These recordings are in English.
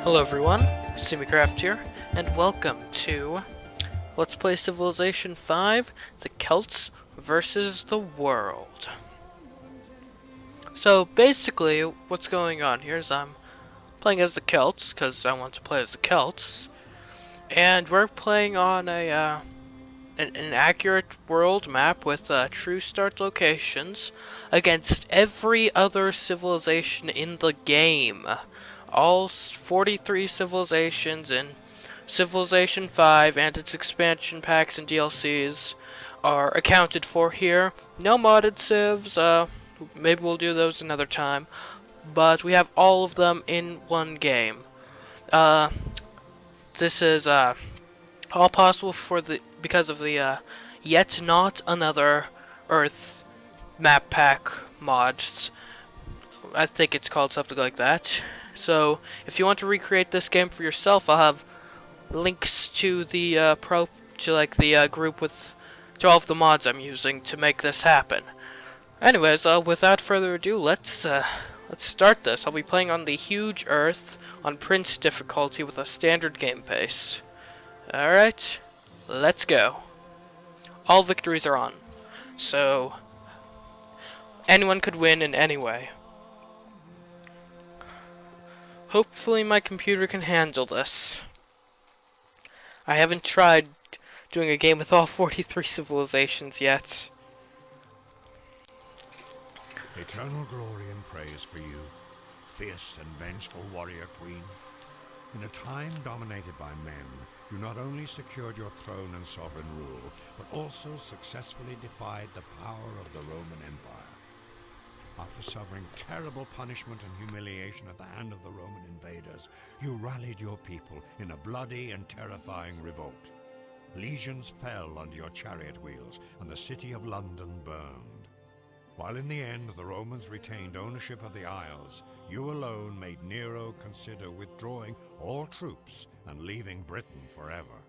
Hello everyone, CMeeCraft here, and welcome to Let's Play Civilization 5, the Celts versus the World. So basically, what's going on here is I'm playing as the Celts, because I want to play as the Celts, and we're playing on an accurate world map with true start locations against every other civilization in the game. All 43 civilizations in Civilization 5 and its expansion packs and DLCs are accounted for here. No modded civs, maybe we'll do those another time, but we have all of them in one game. This is all possible because of the Yet Not Another Earth map pack mods. I think it's called something like that. So if you want to recreate this game for yourself, I'll have links to the group with all of the mods I'm using to make this happen. Anyways, without further ado, let's start this. I'll be playing on the huge Earth on Prince difficulty with a standard game pace. All right, let's go. All victories are on, so anyone could win in any way. Hopefully my computer can handle this. I haven't tried doing a game with all 43 civilizations yet. Eternal glory and praise for you, fierce and vengeful warrior queen. In a time dominated by men, you not only secured your throne and sovereign rule, but also successfully defied the power of the Roman Empire. After suffering terrible punishment and humiliation at the hand of the Roman invaders, you rallied your people in a bloody and terrifying revolt. Legions fell under your chariot wheels, and the city of London burned. While in the end the Romans retained ownership of the Isles, you alone made Nero consider withdrawing all troops and leaving Britain forever.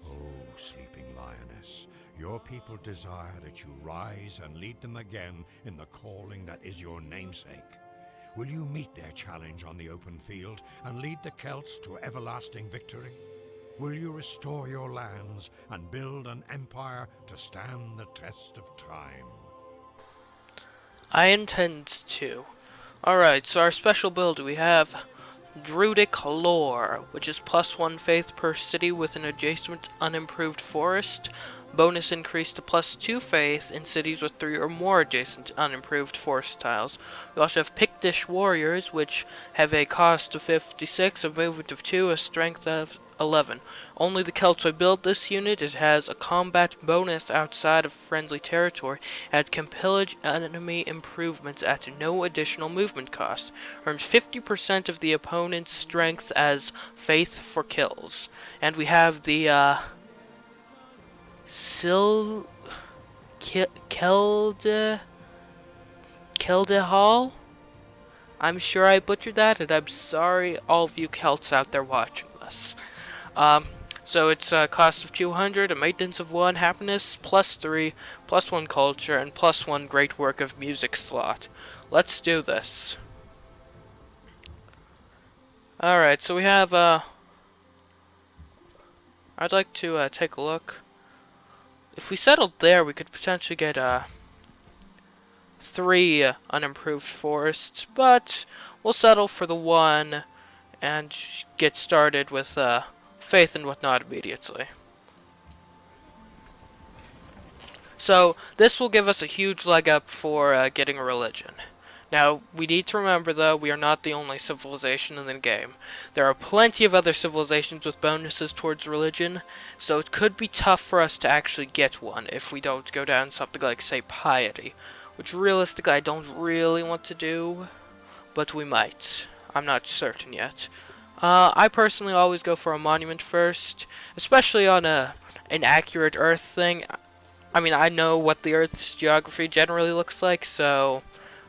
Oh, sleeping lioness, your people desire that you rise and lead them again in the calling that is your namesake. Will you meet their challenge on the open field and lead the Celts to everlasting victory? Will you restore your lands and build an empire to stand the test of time? I intend to. Alright, so our special build, we have Druidic Lore, which is +1 faith per city with an adjacent unimproved forest. Bonus increase to +2 faith in cities with 3 or more adjacent unimproved forest tiles. We also have Pictish Warriors, which have a cost of 56, a movement of 2, a strength of 11. Only the Celts will build this unit. It has a combat bonus outside of friendly territory and can pillage enemy improvements at no additional movement cost. Earns 50% of the opponent's strength as faith for kills. And we have the Keldehal? I'm sure I butchered that, and I'm sorry all of you Celts out there watching this. So it's a cost of 200, a maintenance of 1, happiness +3, +1 culture, and +1 great work of music slot. Let's do this. Alright, so we have, I'd like to take a look. If we settled there, we could potentially get 3 unimproved forests, but we'll settle for the 1 and get started with faith and whatnot immediately. So this will give us a huge leg up for getting a religion. Now, we need to remember, though, we are not the only civilization in the game. There are plenty of other civilizations with bonuses towards religion, so it could be tough for us to actually get one if we don't go down something like, say, Piety, which realistically I don't really want to do, but we might. I'm not certain yet. I personally always go for a monument first, especially on an accurate Earth thing. I mean, I know what the Earth's geography generally looks like, so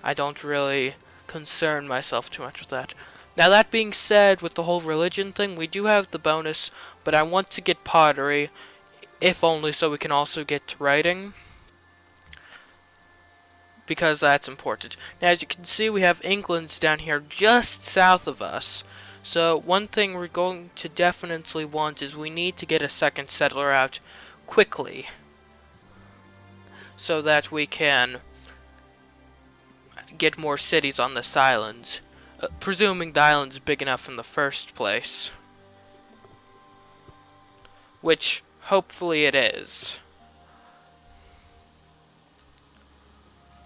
I don't really concern myself too much with that. Now, that being said, with the whole religion thing, we do have the bonus, but I want to get pottery, if only so we can also get writing, because that's important. Now, as you can see, we have England's down here just south of us. So one thing we're going to definitely want is we need to get a second settler out quickly so that we can get more cities on this island, presuming the island's big enough in the first place, which hopefully it is.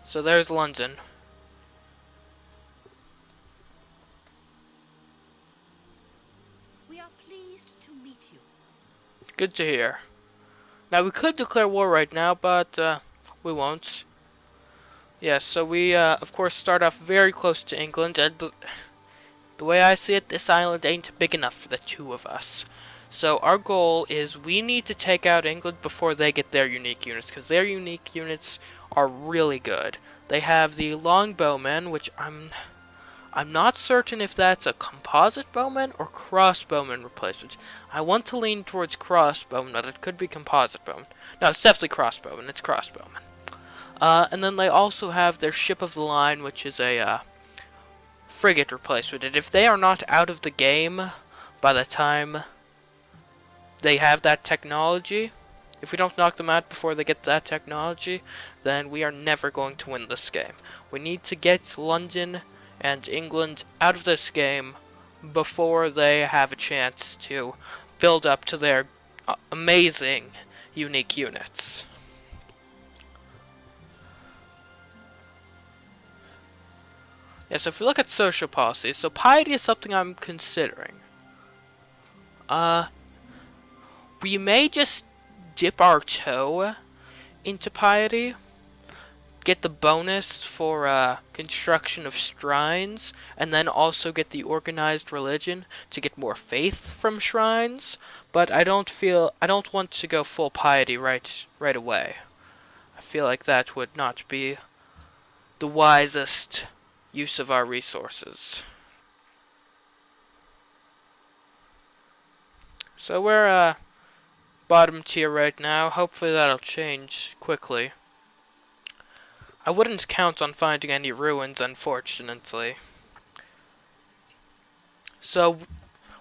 So there's London. We are pleased to meet you. Good to hear. Now we could declare war right now, but we won't. Yes, so we of course start off very close to England, and the way I see it, this island ain't big enough for the two of us. So our goal is we need to take out England before they get their unique units, because their unique units are really good. They have the longbowmen, which I'm not certain if that's a composite bowman or crossbowman replacement. I want to lean towards crossbowman, but it could be composite bowman. No, it's definitely crossbowman. It's crossbowman. And then they also have their ship of the line, which is a frigate replacement. And if they are not out of the game by the time they have that technology, if we don't knock them out before they get that technology, then we are never going to win this game. We need to get London and England out of this game before they have a chance to build up to their amazing unique units. Yes, if we look at social policies, so piety is something I'm considering. We may just dip our toe into piety, get the bonus for construction of shrines, and then also get the organized religion to get more faith from shrines. But I don't want to go full piety right away. I feel like that would not be the wisest use of our resources. So we're bottom tier right now. Hopefully that'll change quickly. I wouldn't count on finding any ruins, unfortunately. So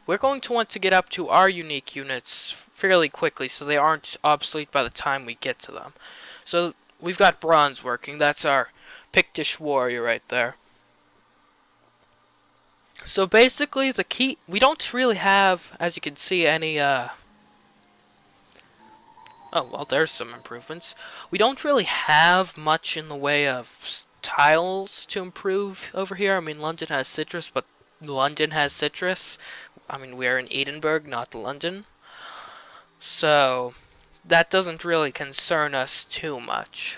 we're going to want to get up to our unique units fairly quickly so they aren't obsolete by the time we get to them. So we've got bronze working. That's our Pictish warrior right there. So basically the key, we don't really have, as you can see, any oh, well, there's some improvements. We don't really have much in the way of tiles to improve over here. I mean, London has citrus, but London has citrus. I mean, we're in Edinburgh, not London. So, that doesn't really concern us too much.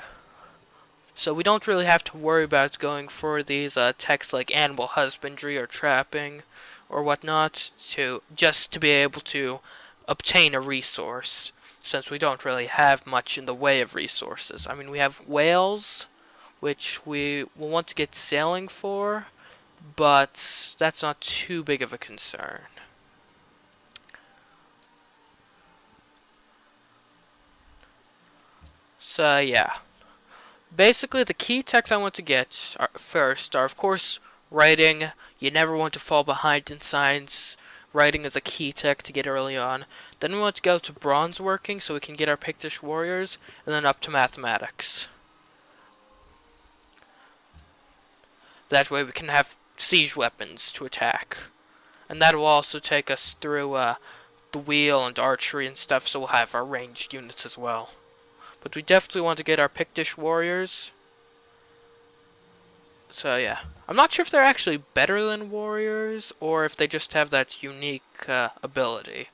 So we don't really have to worry about going for these techs like animal husbandry or trapping or whatnot just to be able to obtain a resource, since we don't really have much in the way of resources. I mean, we have whales, which we will want to get sailing for, but that's not too big of a concern. So, yeah. Basically, the key techs I want to get first are, of course, writing. You never want to fall behind in science. Writing is a key tech to get early on. Then we want to go to bronze working so we can get our Pictish warriors, and then up to mathematics. That way we can have siege weapons to attack. And that will also take us through the wheel and archery and stuff, so we'll have our ranged units as well. But we definitely want to get our Pictish warriors. So yeah, I'm not sure if they're actually better than warriors or if they just have that unique ability.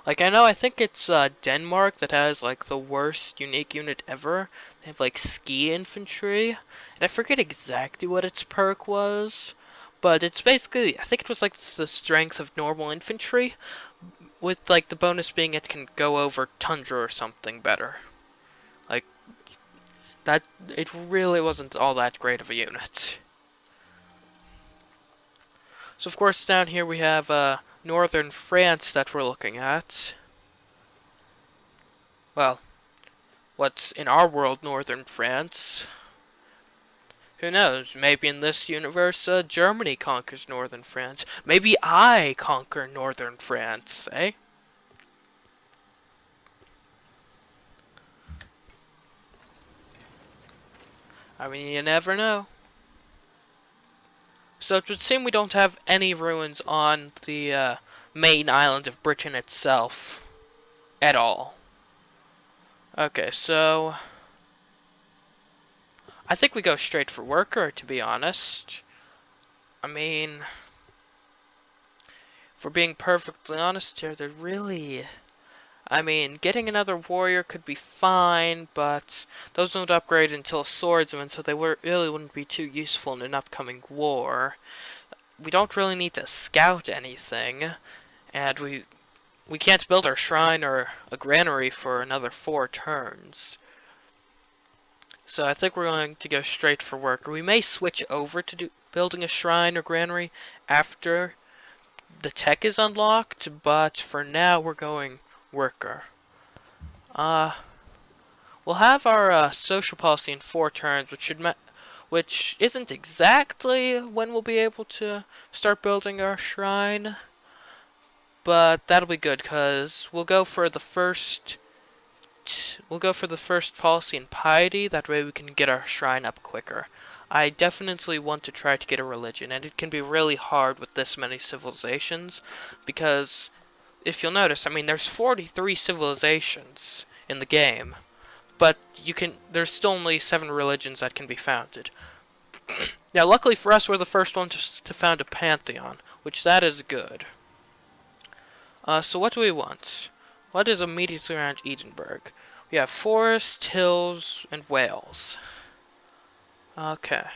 Like, I think it's Denmark that has like the worst unique unit ever. They have like ski infantry, and I forget exactly what its perk was, but it's basically, I think it was like the strength of normal infantry, with like the bonus being it can go over tundra or something better. Like, that, it really wasn't all that great of a unit. So of course down here we have northern France that we're looking at. Well, what's in our world northern France. Who knows? Maybe in this universe, Germany conquers northern France. Maybe I conquer northern France, eh? I mean, you never know. So it would seem we don't have any ruins on the main island of Britain itself at all. Okay, so I think we go straight for worker, to be honest. I mean, if we're being perfectly honest here, they're really... I mean, getting another warrior could be fine, but those don't upgrade until swordsman, so they really wouldn't be too useful in an upcoming war. We don't really need to scout anything, and we can't build our shrine or a granary for another 4 turns. So I think we're going to go straight for worker. We may switch over to building a shrine or granary after the tech is unlocked, but for now we're going worker. We'll have our social policy in 4 turns, which isn't exactly when we'll be able to start building our shrine, but that'll be good because we'll go for the first policy in Piety. That way we can get our shrine up quicker. I definitely want to try to get a religion, and it can be really hard with this many civilizations because if you'll notice, I mean, there's 43 civilizations in the game, but there's still only 7 religions that can be founded. Now, luckily for us, we're the first one to found a Pantheon, which that is good. So what do we want? What is immediately around Edinburgh? We have forest, hills, and whales. Okay.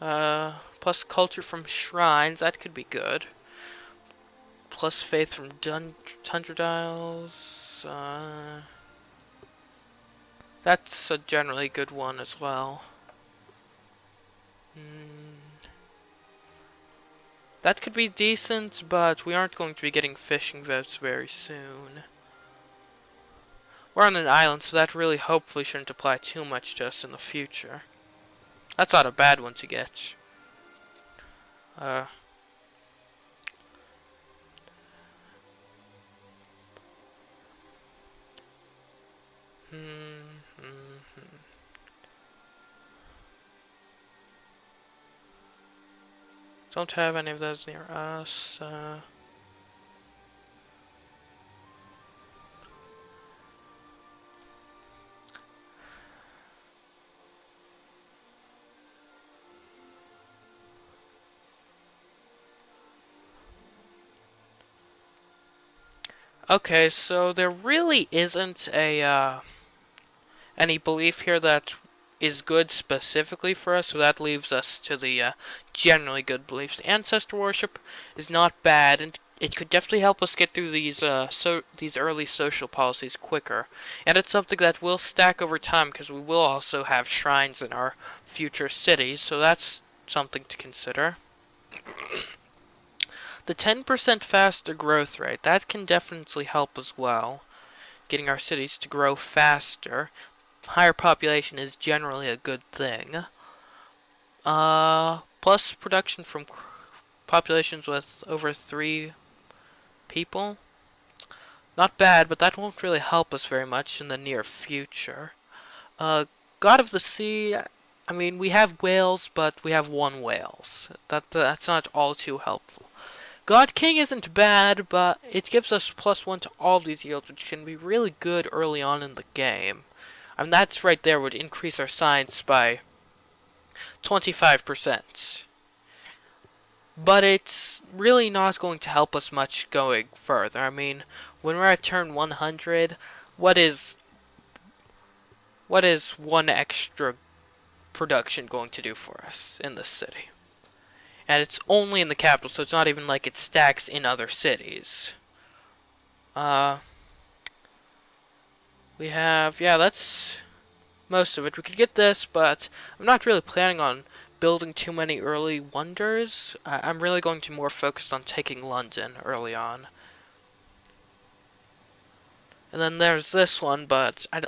Plus culture from shrines, that could be good. Plus faith from Tundra Isles. That's a generally good one as well. That could be decent, but we aren't going to be getting fishing boats very soon. We're on an island, so that really hopefully shouldn't apply too much to us in the future. That's not a bad one to get. Don't have any of those near us. Okay, so there really isn't any belief here that is good specifically for us, so that leaves us to the generally good beliefs. Ancestor worship is not bad, and it could definitely help us get through these early social policies quicker. And it's something that will stack over time because we will also have shrines in our future cities, so that's something to consider. The 10% faster growth rate, that can definitely help as well. Getting our cities to grow faster. Higher population is generally a good thing. Plus production from populations with over 3 people. Not bad, but that won't really help us very much in the near future. God of the Sea, I mean, we have whales, but we have 1 whales. That's not all too helpful. God King isn't bad, but it gives us +1 to all these yields, which can be really good early on in the game. I mean, that right there would increase our science by 25%. But it's really not going to help us much going further. I mean, when we're at turn 100, what is 1 extra production going to do for us in this city? And it's only in the capital, so it's not even like it stacks in other cities. We have, yeah, that's most of it. We could get this, but I'm not really planning on building too many early wonders. I'm really going to more focus on taking London early on. And then there's this one, but I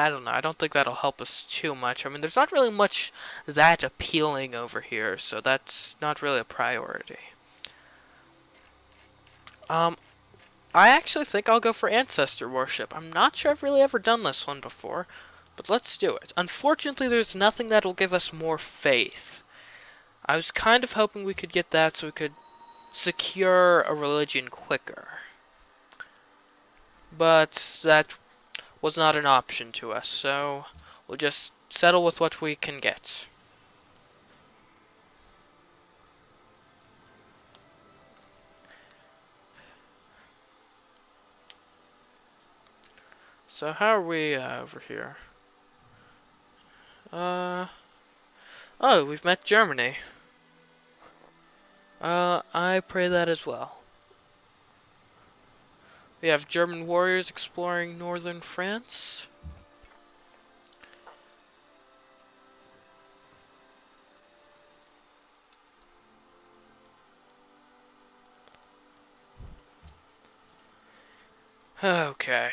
don't know. I don't think that'll help us too much. I mean, there's not really much that appealing over here, so that's not really a priority. Um, I actually think I'll go for ancestor worship. I'm not sure I've really ever done this one before, but let's do it. Unfortunately, there's nothing that'll give us more faith. I was kind of hoping we could get that so we could secure a religion quicker. But that was not an option to us, so we'll just settle with what we can get. So how are we over here? Oh, we've met Germany. I pray that as well. We have German warriors exploring northern France. Okay.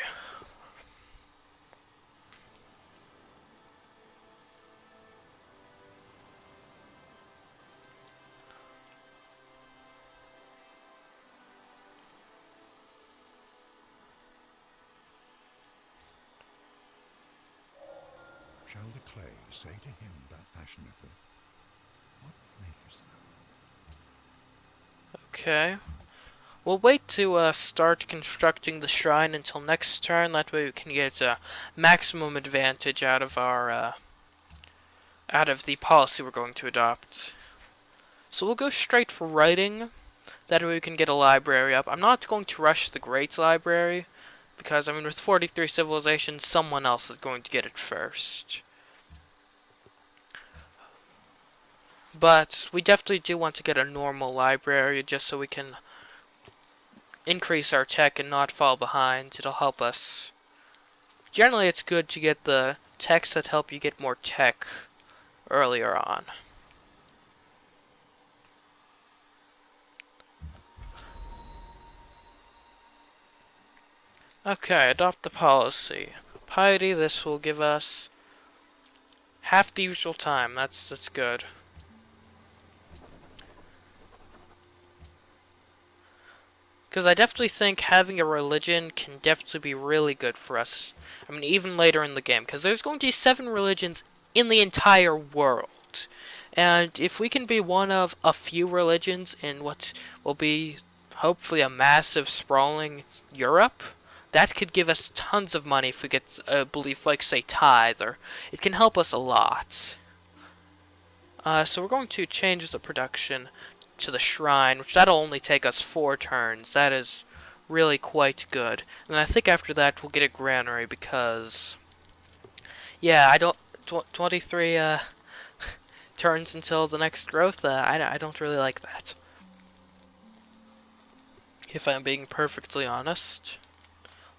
Shall the clay say to him that fashioneth them, what makest thou? Okay. We'll wait to start constructing the shrine until next turn. That way we can get maximum advantage out of our out of the policy we're going to adopt. So we'll go straight for writing. That way we can get a library up. I'm not going to rush the Greats Library, because, I mean, with 43 civilizations, someone else is going to get it first. But we definitely do want to get a normal library, just so we can increase our tech and not fall behind. It'll help us. Generally, it's good to get the techs that help you get more tech earlier on. Okay, adopt the policy. Piety, this will give us half the usual time. That's good. Because I definitely think having a religion can definitely be really good for us. I mean, even later in the game. Because there's going to be 7 religions in the entire world. And if we can be one of a few religions in what will be hopefully a massive sprawling Europe, that could give us tons of money if we get a belief like, say, tithe, or it can help us a lot. So we're going to change the production to the shrine, which that'll only take us 4 turns. That is really quite good. And I think after that we'll get a granary because, yeah, I don't 23 turns until the next growth. I don't really like that, if I'm being perfectly honest.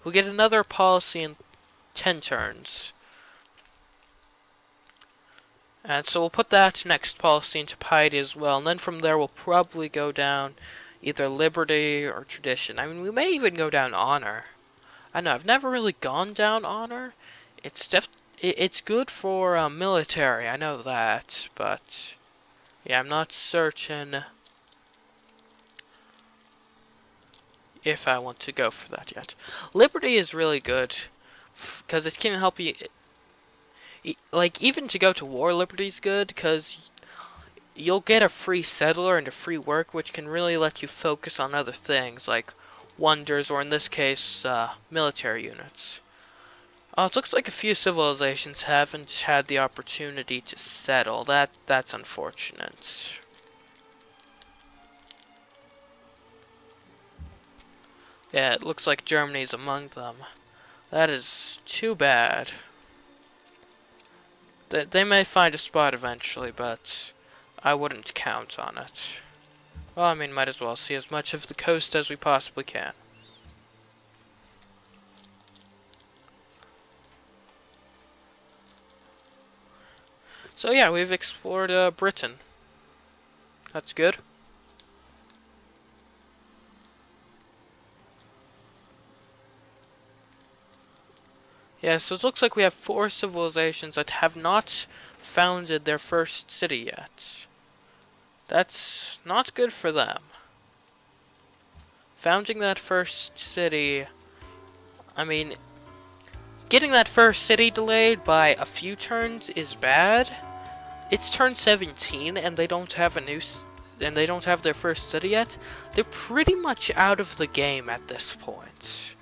We'll get another policy in 10 turns. And so we'll put that next policy into piety as well. And then from there we'll probably go down either liberty or tradition. I mean, we may even go down honor. I know, I've never really gone down honor. It's good for military, I know that. But, yeah, I'm not certain if I want to go for that yet. Liberty is really good, because it can help you, like, even to go to war, liberty is good, because you'll get a free settler and a free work, which can really let you focus on other things, like wonders, or in this case, military units. It looks like a few civilizations haven't had the opportunity to settle. That's unfortunate. Yeah, it looks like Germany's among them. That is too bad. They may find a spot eventually, but I wouldn't count on it. Well, I mean, might as well see as much of the coast as we possibly can. So yeah, we've explored Britain. That's good. Yeah, so it looks like we have 4 civilizations that have not founded their first city yet. That's not good for them. Founding that first city, I mean, getting that first city delayed by a few turns is bad. It's turn 17 and they don't have and they don't have their first city yet. They're pretty much out of the game at this point.